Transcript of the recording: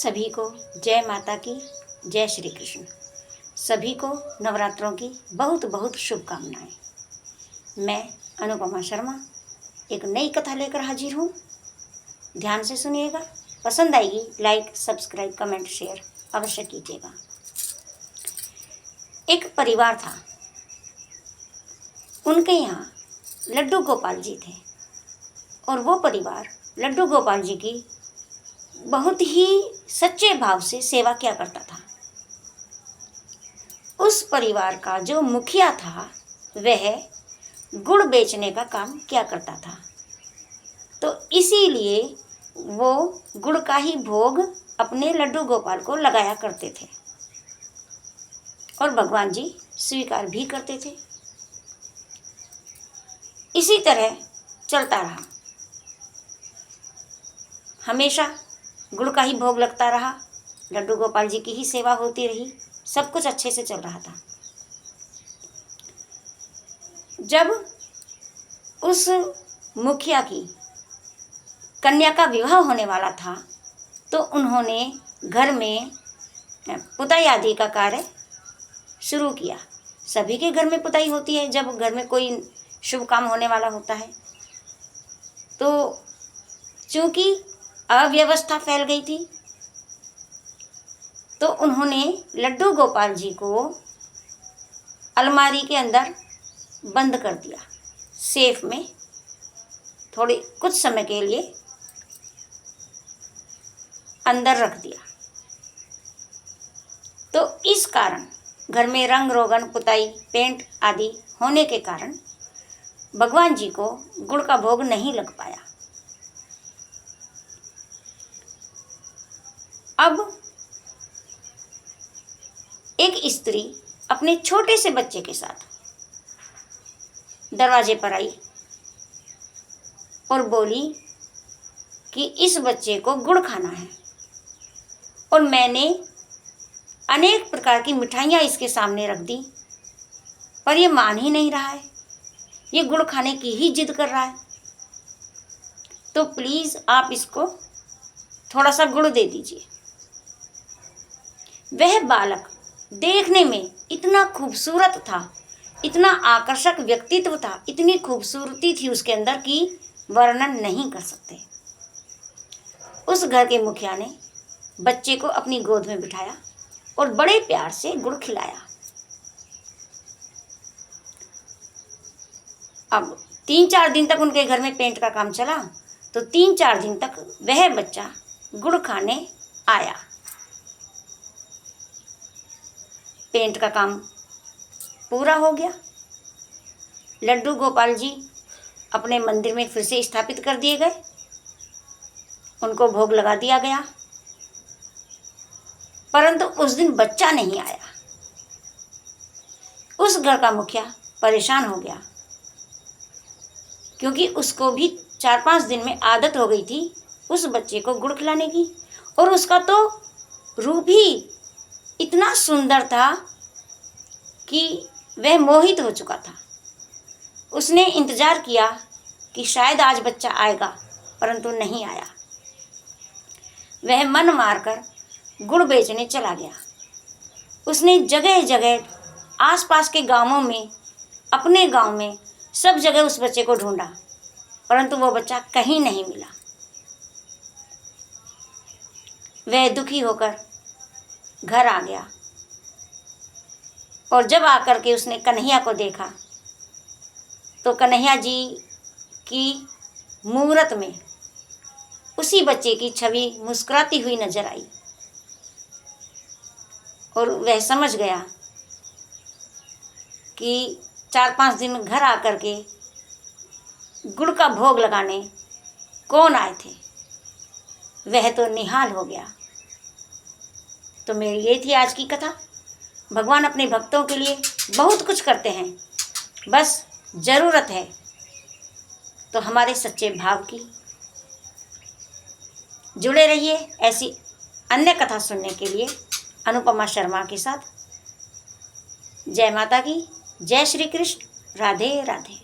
सभी को जय माता की, जय श्री कृष्ण। सभी को नवरात्रों की बहुत बहुत शुभकामनाएं। मैं अनुपमा शर्मा एक नई कथा लेकर हाजिर हूँ। ध्यान से सुनिएगा, पसंद आएगी लाइक सब्सक्राइब कमेंट शेयर अवश्य कीजिएगा। एक परिवार था, उनके यहाँ लड्डू गोपाल जी थे और वो परिवार लड्डू गोपाल जी की बहुत ही सच्चे भाव से सेवा किया करता था। उस परिवार का जो मुखिया था वह गुड़ बेचने का काम किया करता था, तो इसीलिए वो गुड़ का ही भोग अपने लड्डू गोपाल को लगाया करते थे और भगवान जी स्वीकार भी करते थे। इसी तरह चलता रहा, हमेशा गुड़ का ही भोग लगता रहा, लड्डू गोपाल जी की ही सेवा होती रही, सब कुछ अच्छे से चल रहा था। जब उस मुखिया की कन्या का विवाह होने वाला था तो उन्होंने घर में पुताई आदि का कार्य शुरू किया। सभी के घर में पुताई होती है जब घर में कोई शुभ काम होने वाला होता है। तो चूंकि अव्यवस्था फैल गई थी तो उन्होंने लड्डू गोपाल जी को अलमारी के अंदर बंद कर दिया, सेफ में थोड़े कुछ समय के लिए अंदर रख दिया। तो इस कारण घर में रंग रोगन पुताई पेंट आदि होने के कारण भगवान जी को गुड़ का भोग नहीं लग पाया। अब एक स्त्री अपने छोटे से बच्चे के साथ दरवाजे पर आई और बोली कि इस बच्चे को गुड़ खाना है और मैंने अनेक प्रकार की मिठाइयाँ इसके सामने रख दी पर ये मान ही नहीं रहा है, ये गुड़ खाने की ही जिद कर रहा है, तो प्लीज़ आप इसको थोड़ा सा गुड़ दे दीजिए। वह बालक देखने में इतना खूबसूरत था, इतना आकर्षक व्यक्तित्व था, इतनी खूबसूरती थी उसके अंदर कि वर्णन नहीं कर सकते। उस घर के मुखिया ने बच्चे को अपनी गोद में बिठाया और बड़े प्यार से गुड़ खिलाया। अब 3-4 दिन तक उनके घर में पेंट का काम चला, तो 3-4 दिन तक वह बच्चा गुड़ खाने आया। पेंट का काम पूरा हो गया, लड्डू गोपाल जी अपने मंदिर में फिर से स्थापित कर दिए गए, उनको भोग लगा दिया गया, परंतु उस दिन बच्चा नहीं आया। उस घर का मुखिया परेशान हो गया क्योंकि उसको भी 4-5 दिन में आदत हो गई थी उस बच्चे को गुड़ खिलाने की, और उसका तो रूप ही इतना सुंदर था कि वह मोहित हो चुका था। उसने इंतज़ार किया कि शायद आज बच्चा आएगा, परंतु नहीं आया। वह मन मारकर गुड़ बेचने चला गया। उसने जगह जगह आसपास के गांवों में, अपने गांव में सब जगह उस बच्चे को ढूंढा, परंतु वो बच्चा कहीं नहीं मिला। वह दुखी होकर घर आ गया और जब आकर के उसने कन्हैया को देखा तो कन्हैया जी की मूरत में उसी बच्चे की छवि मुस्कुराती हुई नजर आई और वह समझ गया कि 4-5 दिन घर आकर के गुड़ का भोग लगाने कौन आए थे, वह तो निहाल हो गया। तो मेरी ये थी आज की कथा। भगवान अपने भक्तों के लिए बहुत कुछ करते हैं, बस ज़रूरत है तो हमारे सच्चे भाव की। जुड़े रहिए ऐसी अन्य कथा सुनने के लिए अनुपमा शर्मा के साथ। जय माता की, जय श्री कृष्ण, राधे राधे।